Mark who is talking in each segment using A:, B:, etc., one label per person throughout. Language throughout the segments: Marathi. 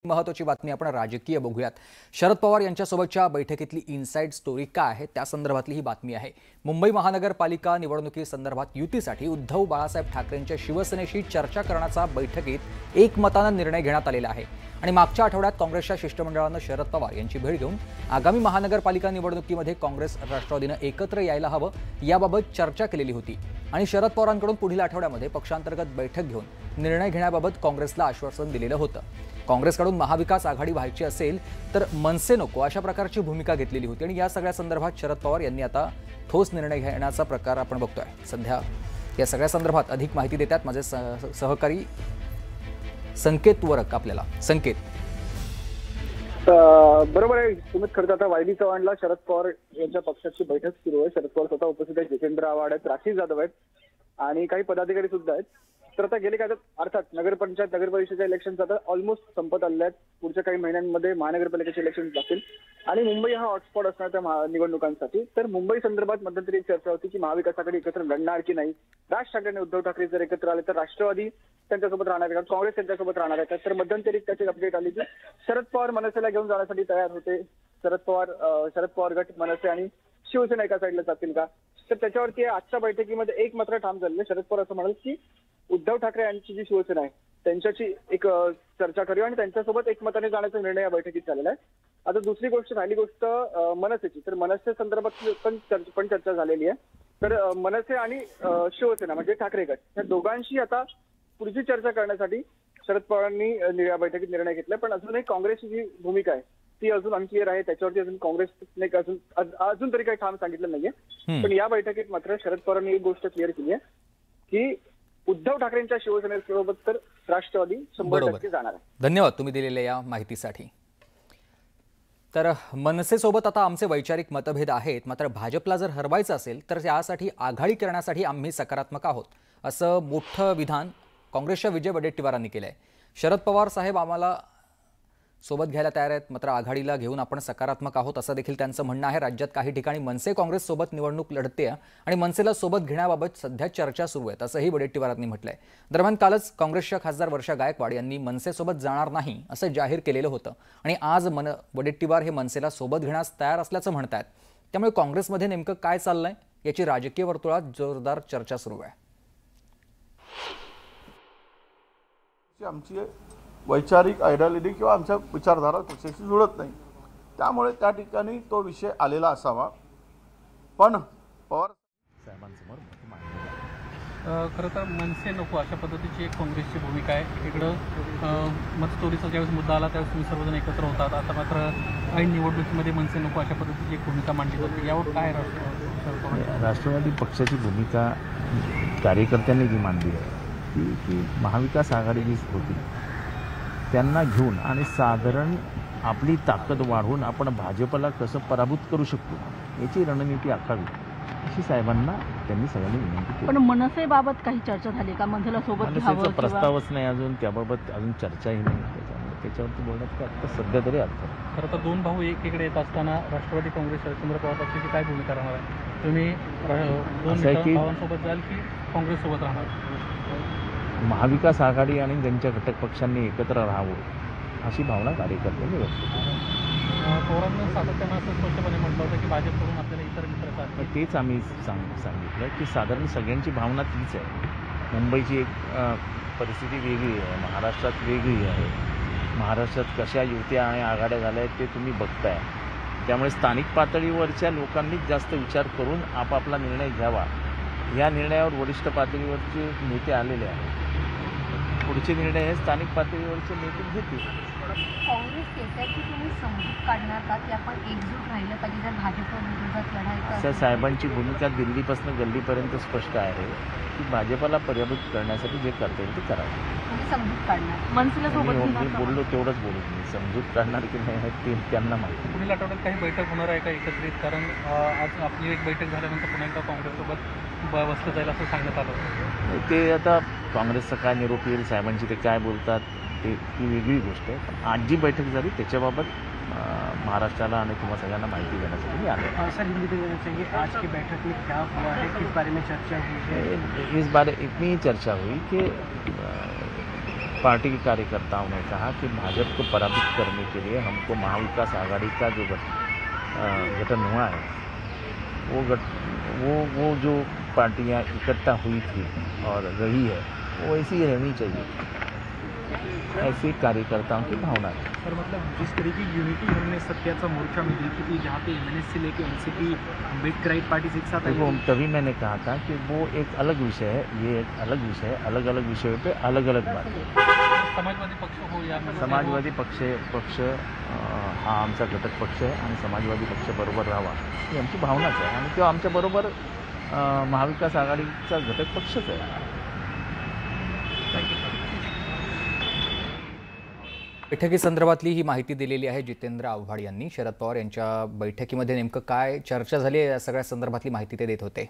A: महत्त्वाची बातमी आपण राजकीय बघूयात। शरद पवार यांच्यासोबतच्या बैठकीतली इनसाइड स्टोरी काय आहे त्या संदर्भातली ही बातमी आहे। मुंबई महानगरपालिका निवडणुकीसंदर्भात युतीसाठी उद्धव बाळासाहेब ठाकरेंच्या शिवसेनेशी चर्चा करण्याचा बैठकीत एकमताने निर्णय घेण्यात आलेला आहे। आणि मागच्या आठवड्यात काँग्रेसच्या शिष्टमंडळानं शरद पवार यांची भेट घेऊन आगामी महानगरपालिका निवडणुकीमध्ये काँग्रेस राष्ट्रवादीनं एकत्र यायला हवं याबाबत चर्चा केलेली होती। आणि शरद पवारांकडून पुढील आठवड्यामध्ये पक्षांतर्गत बैठक घेऊन निर्णय घेण्याबाबत काँग्रेसला आश्वासन दिलेलं होतं। काँग्रेसकडून महाविकास आघाडी व्हायची असेल तर मनसे नको अशा प्रकारची भूमिका घेतलेली होती। आणि या सगळ्या संदर्भात शरद पवार यांनी आता ठोस निर्णय घेण्याचा प्रकार आपण बघतोय। सध्या या सगळ्या संदर्भात अधिक माहिती देतात माझे सहकारी संकेत वरक आपल्याला। संकेत,
B: बरोबर आहे सुमित, खरं आता वायदी चव्हाणला शरद पवार यांच्या पक्षाची बैठक सुरू आहे। शरद पवार स्वतः उपस्थित आहेत, जितेंद्र आव्हाड आहेत, राखी जाधव आहेत आणि काही पदाधिकारी सुद्धा आहेत। तर आता गेले काय अर्थात नगरपंचायत नगरपरिषदेच्या इलेक्शन आता ऑलमोस्ट संपत आलेले आहेत। पुढच्या काही महिन्यांमध्ये महानगरपालिकेचे इलेक्शन लागतील आणि मुंबई हा हॉटस्पॉट असणार त्या निवडणुकांसाठी। तर मुंबई संदर्भात मध्यंतरी एक चर्चा होती की महाविकास आघाडी एकत्र लढणार की नाही। राज ठाकरे आणि उद्धव ठाकरे जर एकत्र आले तर राष्ट्रवादी त्यांच्यासोबत राहणार आहे, काँग्रेस त्यांच्यासोबत राहणार आहे। तर मध्यंतरी त्याची अपडेट आली की शरद पवार मनसेला घेऊन जाण्यासाठी तयार होते। शरद पवार गट मनसे आणि शिवसेना एका साईडला जातील का, तर त्याच्यावरती आजच्या बैठकीमध्ये एक मात्र ठाम झालेलं। शरद पवार असं म्हणाल की उद्धव ठाकरे यांची जी शिवसेना आहे त्यांच्याशी एक चर्चा करूया आणि त्यांच्यासोबत एकमताने जाण्याचा निर्णय या बैठकीत झालेला आहे। आता दुसरी गोष्ट राहिली गोष्ट मनसेची, तर मनसे संदर्भात पण चर्चा झालेली आहे। तर मनसे आणि शिवसेना म्हणजे ठाकरे गट या दोघांशी आता पुढची चर्चा करण्यासाठी शरद पवारांनी या बैठकीत निर्णय घेतलाय। पण अजूनही काँग्रेसची जी भूमिका आहे ती अजून अनक्लिअर आहे, त्याच्यावरती अजून काँग्रेसने अजून तरी काही ठाम सांगितलं नाहीये। पण या बैठकीत मात्र शरद पवारांनी एक गोष्ट क्लिअर केली आहे की उद्धव ठाकरेंच्या शिवसेनेसोबत तर राष्ट्रवादी 100% जाणार आहे।
A: धन्यवाद तुम्ही दिलेल्या या माहितीसाठी। तर मनसेसोबत आता आमचे वैचारिक मतभेद आहेत, मात्र भाजपला जर हरवायचं असेल तर यासाठी आघाडी करण्यासाठी आम्ही सकारात्मक आहोत असं मोठं विधान काँग्रेसच्या विजय वडेट्टीवारांनी केलंय। शरद पवार साहेब आम्हाला सोबत घ्यायला तयार आहेत, मात्र आघाडीला घेऊन आपण सकारात्मक आहोत असं देखील त्यांचं म्हणणं आहे। राज्यात काही ठिकाणी मनसे काँग्रेस सोबत निवडणूक लढते आणि मनसेला सोबत घेण्याबाबत सध्या चर्चा सुरू आहेत असंही वडेट्टीवारांनी म्हटलंय। दरम्यान कालच काँग्रेसच्या खासदार वर्षा गायकवाड यांनी मनसेसोबत जाणार नाही असं जाहीर केलेलं होतं आणि आज वडेट्टीवार हे मनसेला सोबत घेण्यास तयार असल्याचं म्हणतात। त्यामुळे काँग्रेसमध्ये नेमकं काय चाललंय याची राजकीय वर्तुळात जोरदार चर्चा सुरू आहे।
C: आमची वैचारिक आयडियोलॉजी किंवा आमच्या विचारधारा पक्षाशी जुळत नाही, त्यामुळे त्या ठिकाणी तो विषय आलेला असावा। पण पवार साहेबांसमोर
D: खरं तर मनसे नको अशा पद्धतीची एक काँग्रेसची भूमिका आहे। इकडं मतचोरीचा ज्यावेळेस मुद्दा आला त्यावेळेस तुम्ही सर्वजण एकत्र होतात, आता मात्र ऐन निवडणुकीमध्ये मनसे नको अशा पद्धतीची एक भूमिका मांडली जाते, यावर काय
E: राष्ट्रवादी पक्षाची भूमिका कार्यकर्त्यांनी जी मांडली आहे की महाविकास आघाडी जी होती त्यांना घेऊन आणि साधारण आपली ताकद वाढवून आपण भाजपला कसं पराभूत करू शकतो याची रणनीती आखावी अशी साहेबांना त्यांनी सगळ्यांनी विनंती केली।
F: पण मनसेबाबत काही चर्चा झाली का? मनसेला सोबत घ्यावं
E: प्रस्तावच नाही, अजून त्याबाबत अजून चर्चाही नाही, त्याच्यामुळे त्याच्यावरती बोलण्यात काय आता सध्या तरी अर्थ आहे।
D: खरं तर दोन भाऊ एकीकडे येत असताना राष्ट्रवादी काँग्रेस शरदचंद्र पवार पक्षाची काय भूमिका राहणार आहे? तुम्ही दोन भावांसोबत जाल की काँग्रेससोबत राहणार?
E: महाविकास आघाडी आणि त्यांच्या घटक पक्षांनी एकत्र राहावं अशी भावना कार्यकर्त्यांनी व्यक्त केली।
D: पवारांनी सातत्यानं असं स्पष्टपणे म्हटलं होतं की भाजपकडून आपल्याला इतर मित्र
E: तेच आम्ही सांगितलं की साधारण सगळ्यांची भावना तीच आहे। मुंबईची एक परिस्थिती वेगळी आहे, महाराष्ट्रात वेगळी आहे। महाराष्ट्रात कशा युत्या आणि आघाड्या झाल्या आहेत ते तुम्ही बघताय, त्यामुळे स्थानिक पातळीवरच्या लोकांनीच जास्त विचार करून आपापला निर्णय घ्यावा। या निर्णयावर वरिष्ठ पातळीवरचे नेते आलेले आहेत, पुढचे निर्णय हे स्थानिक पातळीवरचे नेते घेतील।
F: काँग्रेस नेत्याची तुम्ही समजूत काढणार का की आपण एकजूट राहिलं पाहिजे जर भाजप विरोधात लढायचं
E: असेल? साहेबांची भूमिका दिल्लीपासून गल्लीपर्यंत स्पष्ट आहे की भाजपला पराभूत करण्यासाठी जे करता येईल ते करावं।
F: समजूत काढणार मनसेला सोबत
E: मी बोललो तेवढंच बोलू, मी समजूत काढणार की नाही ते त्यांना माहिती।
D: पुढील आठवड्यात काही बैठक होणार आहे का एकत्रित? कारण आज आपली एक बैठक झाल्यानंतर पुन्हा एकदा काँग्रेससोबत बसलं जाईल असं सांगण्यात आलं।
E: ते आता काँग्रेसचा काय निरोप येईल, साहेबांची ते काय बोलतात ते ती वेगळी गोष्ट आहे। पण आज जी बैठक झाली त्याच्याबाबत महाराष्ट्राला आणि तुम्हाला सगळ्यांना माहिती देण्यासाठी मी आलो।
D: सर हिंदी में चाहिए आज की बैठक में क्या हुआ है, किस बारे में चर्चा हुई है?
E: इस बारे इतनी चर्चा हुई कि पार्टी के कार्यकर्ताओं ने कहा कि भाजपा को पराजित करने के लिए हमको महाविकास आघाड़ी का जो गठन हुआ है वो जो पार्टियां इकट्ठा हुई थी और रही है वो ऐसी ही रहनी चाहिए, ऐसी कार्यकर्ताओं की भावना है।
G: सर मतलब जिस तरीके की यूनिटी हमने सत्याचा मोर्चा में देखी थी, जहाँ पे एमएनएस से लेके एनसीपी अम्बेडकराइट पार्टी एक साथ आई,
E: देखो तभी मैंने कहा था कि वो एक अलग विषय है, ये एक अलग विषय है, अलग अलग विषयों पे अलग अलग बातें।
D: समाजवादी पक्ष हो या
E: समाजवादी पक्ष हा आमचा घटक पक्ष आहे आणि समाजवादी पक्ष बरोबर राहावा ही आमची भावनाच आहे आणि तो आमच्याबरोबर महाविकास आघाडीचा घटक पक्षच आहे।
A: बैठकीसंदर्भातली ही माहिती दिलेली आहे जितेंद्र आव्हाड यांनी। शरद पवार यांच्या बैठकीमध्ये नेमकं काय चर्चा झाली या सगळ्या संदर्भातली माहिती ते देत होते।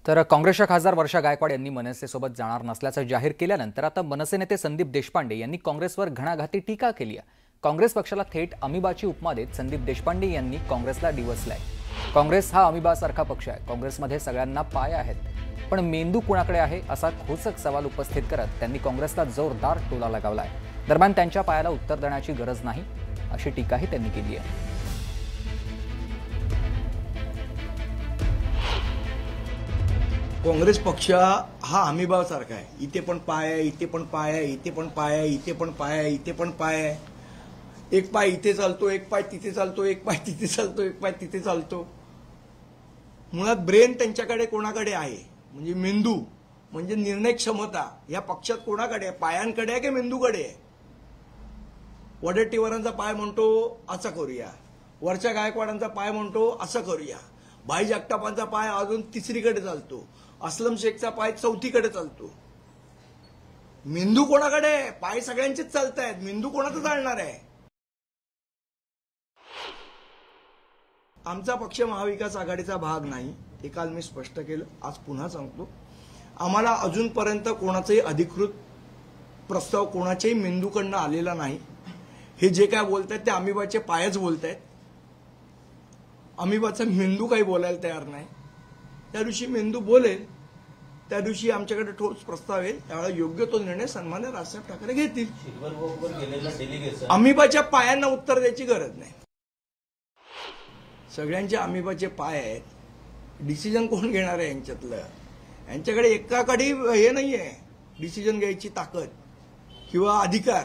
A: तर काँग्रेसच्या खासदार वर्षा गायकवाड यांनी मनसेसोबत जाणार नसल्याचं जाहीर केल्यानंतर आता मनसे नेते संदीप देशपांडे यांनी काँग्रेसवर घणाघाती टीका केली आहे। काँग्रेस पक्षाला थेट अमिबाची उपमा देत संदीप देशपांडे यांनी काँग्रेसला डिवचलंय। काँग्रेस हा अमिबासारखा पक्ष आहे, काँग्रेसमध्ये सगळ्यांना पाय आहेत, पण मेंदू कुणाकडे आहे असा खोचक सवाल उपस्थित करत त्यांनी काँग्रेसला जोरदार टोला लगावलाय। दरम्यान त्यांच्या पायाला उत्तर देण्याची गरज नाही अशी टीकाही त्यांनी केली आहे।
H: काँग्रेस पक्ष हा अमिबासारखा आहे, इथे पण पाय आहे, इथे पण पाय आहे, इथे पण पाय आहे, इथे पण पाय आहे, इथे पण पाय आहे, एक पाय इथे चालतो, एक पाय तिथे चालतो, एक पाय तिथे चालतो, एक पाय तिथे चालतो। मुळात ब्रेन त्यांच्याकडे कोणाकडे आहे म्हणजे मेंदू म्हणजे निर्णय क्षमता या पक्षात कोणाकडे आहे, पायांकडे आहे की मेंदूकडे आहे? वडेट्टीवारांचा पाय म्हणतो असं करूया, वरच्या गायकवाडांचा पाय म्हणतो असं करूया, भाई जगतापांचा पाय अजून तिसरीकडे चालतो, असलम शेखचा पाय चौथीकडे चालतो। मेंदू कोणाकडे आहे? पाय सगळ्यांचेच चालतायत, मेंदू कोणाचा चालणार आहे? आमचा पक्ष महाविकास आघाडीचा भाग नाही, हे काल मी स्पष्ट केलं, आज पुन्हा सांगतो। आम्हाला अजूनपर्यंत कोणाचाही अधिकृत प्रस्ताव कोणाच्याही मेंदूकडनं आलेला नाही। हे जे काय बोलतायत ते अमिबाचे पायच बोलतायत, अमिबाचा मेंदू काही बोलायला तयार नाही। त्या दिवशी मेंदू बोलेल त्या दिवशी आमच्याकडे ठोस प्रस्ताव येईल, त्यावेळेला योग्य तो निर्णय सन्मान्य राजसाहेब ठाकरे घेतील। अमिबाच्या पायांना उत्तर द्यायची गरज नाही, सगळ्यांचे अमिबाचे पाय आहेत, डिसिजन कोण घेणार आहे यांच्यातलं? यांच्याकडे एकाकडे हे नाहीये डिसिजन घ्यायची ताकद किंवा अधिकार।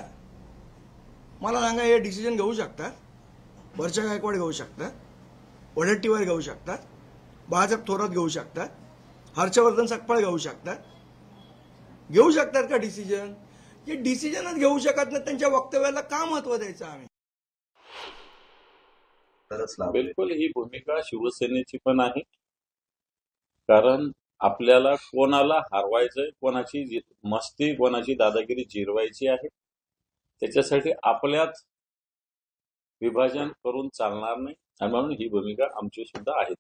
H: मला सांगा, हे डिसिजन घेऊ शकतात? वर्षा गायकवाड घेऊ शकतात, वडेट्टीवार घेऊ शकतात, बाळासाहेब थोरात घेऊ शकतात, हर्षवर्धन सकपाळ घेऊ शकतात का डिसिजन? जे डिसिजनच घेऊ शकत नाही त्यांच्या वक्तव्याला का महत्व द्यायचं आम्ही?
I: बिलकुल ही भूमिका शिवसेनेची पण आहे, कारण आपल्याला कोणाला हरवायचंय, कोणाची मस्ती कोणाची दादागिरी जिरवायची आहे, त्याच्यासाठी आपल्यात विभाजन करून चालणार नाही आणि म्हणून ही भूमिका आमची सुद्धा आहे।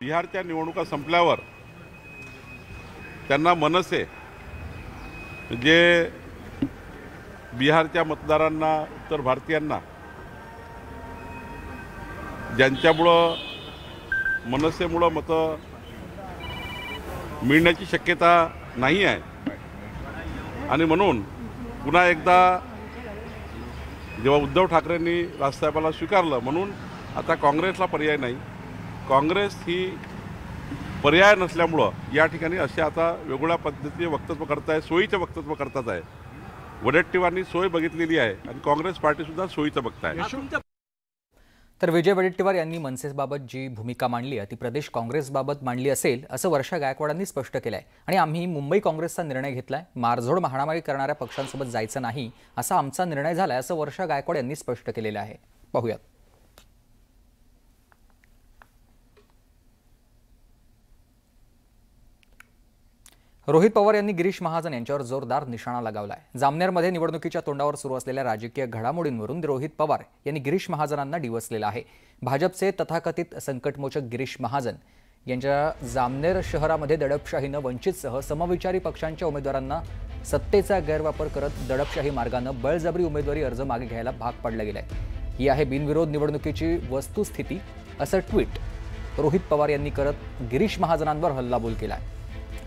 C: बिहारच्या निवडणुका संपल्यावर त्यांना मनसे जे बिहारच्या मतदारांना, उत्तर भारतीयांना ज्यांच्यामुळं मनसेमुळं मतं मिळण्याची शक्यता नाही आहे आणि म्हणून पुन्हा एकदा जेव्हा उद्धव ठाकरेंनी राजसाहेबाला स्वीकारलं म्हणून आता काँग्रेसला पर्याय नाही, काँग्रेस ही पर्याय नसल्यामुळं या ठिकाणी असे आता वेगवेगळ्या पद्धतीचे वक्तव्य करताय, सोयीचे वक्तव्य करतात आहे। वडेट्टीवारांनी सोय बघितलेली आहे आणि काँग्रेस पार्टी सुद्धा सोयीचं बघताय।
A: तर विजय वडेट्टीवार यांनी मनसेबाबत जी भूमिका मांडली आहे ती प्रदेश काँग्रेसबाबत मांडली असेल असं वर्षा गायकवाडांनी स्पष्ट केलंय आणि आम्ही मुंबई काँग्रेसचा निर्णय घेतलाय, मारझोड हाणामारी करणाऱ्या पक्षांसोबत जायचं नाही असा आमचा निर्णय झालाय असं वर्षा गायकवाड यांनी स्पष्ट केलेलं आहे। पाहूयात। रोहित पवार यांनी गिरीश महाजन यांच्यावर जोरदार निशाणा लगावलाय। जामनेरमध्ये निवडणुकीच्या तोंडावर सुरू असलेल्या राजकीय घडामोडींवरून रोहित पवार यांनी गिरीश महाजनांना डिवचलेलं आहे। भाजपचे तथाकथित संकटमोचक गिरीश महाजन यांच्या जामनेर शहरामध्ये दडपशाहीनं वंचितसह समविचारी पक्षांच्या उमेदवारांना सत्तेचा गैरवापर करत दडपशाही मार्गानं बळजबरी उमेदवारी अर्ज मागे घ्यायला भाग पाडलं गेलंय। ही आहे बिनविरोध निवडणुकीची वस्तुस्थिती असं ट्विट रोहित पवार यांनी करत गिरीश महाजनांवर हल्लाबोल केलाय.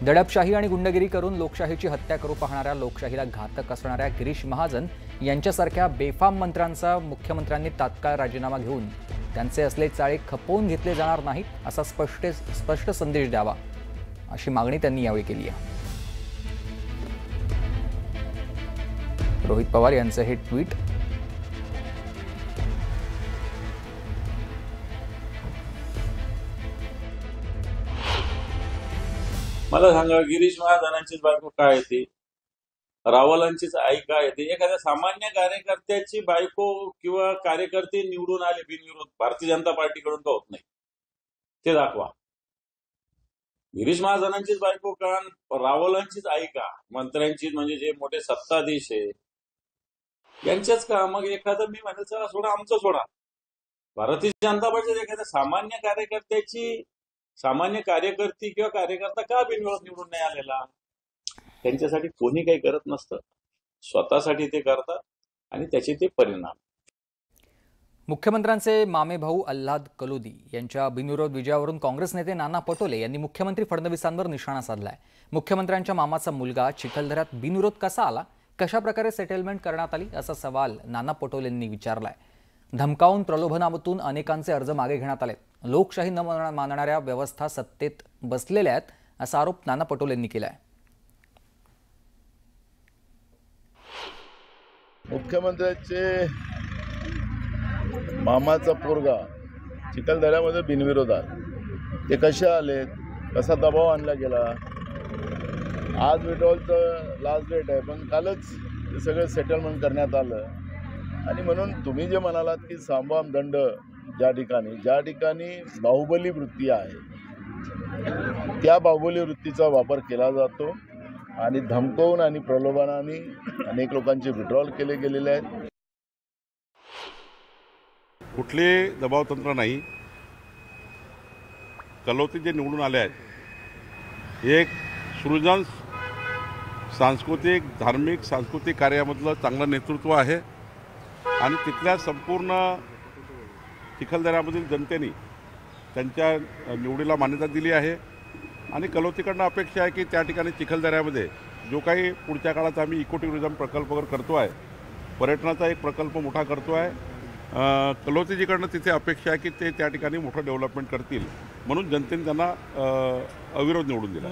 A: दडपशाही आणि गुंडगिरी करून लोकशाहीची हत्या करू पाहणाऱ्या, लोकशाहीला घातक असणाऱ्या गिरीश महाजन यांच्यासारख्या बेफाम मंत्र्यांचा मुख्यमंत्र्यांनी तात्काळ राजीनामा घेऊन त्यांचे असले चाळे खपवून घेतले जाणार नाहीत असा स्पष्ट संदेश द्यावा, अशी मागणी त्यांनी यावेळी केली आहे. रोहित पवार यांचं हे ट्विट
I: मला सांगा, गिरीश महाजनांचीच बायको काय येते, रावलांचीच आई काय येते? एखाद्या सामान्य कार्यकर्त्याची बायको किंवा कार्यकर्ते निवडून आले बिनविरोध भारतीय जनता पार्टीकडून का होत नाही ते दाखवा. गिरीश महाजनांचीच बायको का, रावलांचीच आई का, मंत्र्यांचीच म्हणजे जे मोठे सत्ताधीश आहे यांचेच का? मग एखादं मी म्हणायचं सोडा, आमचं सोडा. भारतीय जनता पार्टीच्या एखाद्या सामान्य कार्यकर्त्याची, सामान्य कार्यकर्ती किंवा कार्यकर्ता का बिनविरोध निवडून नाही आलेला? त्यांच्यासाठी कोणी काही करत नसतं, स्वतःसाठी ते करतात आणि त्याचे ते परिणाम.
A: मुख्यमंत्र्यांचे मामे भाऊ अल्हाद कलोदी यांच्या बिनविरोध विजयावरून काँग्रेस नेते नाना पटोले यांनी मुख्यमंत्री फडणवीसांवर निशाणा साधलाय. मुख्यमंत्र्यांच्या मामाचा मुलगा चिखलदऱ्यात बिनविरोध कसा आला, कशा प्रकारे सेटलमेंट करण्यात आली, असा सवाल नाना पटोलेंनी विचारलाय. धमकावून, प्रलोभनातून अनेकांचे अर्ज मागे घेण्यात आलेत. लोकशाही न मानणाऱ्या व्यवस्था सत्तेत बसलेल्या आहेत, असा आरोप नाना पटोलेंनी केलाय.
C: मुख्यमंत्र्यांचे मामाचा पोरगा चिखलदऱ्यामध्ये बिनविरोधात ते कसे आलेत, कसा दबाव आणला गेला. आज विड्रॉलचं लास्ट डेट आहे, पण कालच ते सगळं सेटलमेंट करण्यात आलं. आणि म्हणून तुम्ही जे म्हणालात की सामवाम दंड ज्या ठिकाणी बाहुबली वृत्ती आहे, त्या बाहुबली वृत्तीचा वापर केला जातो आणि धमकवून आणि प्रलोभनाने अनेक लोकांचे विड्रॉल केले गेलेले आहेत.
J: कुठले दबावतंत्र नाही. कलोती जे निवडून आले आहेत, एक सृजन सांस्कृतिक कार्यामधलं चांगलं नेतृत्व आहे आणि तिथल्या संपूर्ण चिखलदऱ्यामधील जनतेने त्यांच्या निवडीला मान्यता दिली आहे. आणि कलोतीकडनं अपेक्षा आहे की त्या ठिकाणी चिखलदऱ्यामध्ये जो काही पुढच्या काळात आम्ही इको टुरिझम प्रकल्प वगैरे करतो आहे, पर्यटनाचा एक प्रकल्प मोठा करतो आहे, कलोतीजीकडनं तिथे अपेक्षा आहे की ते त्या ठिकाणी मोठं डेव्हलपमेंट करतील, म्हणून जनतेने त्यांना अविरोध निवडून दिला.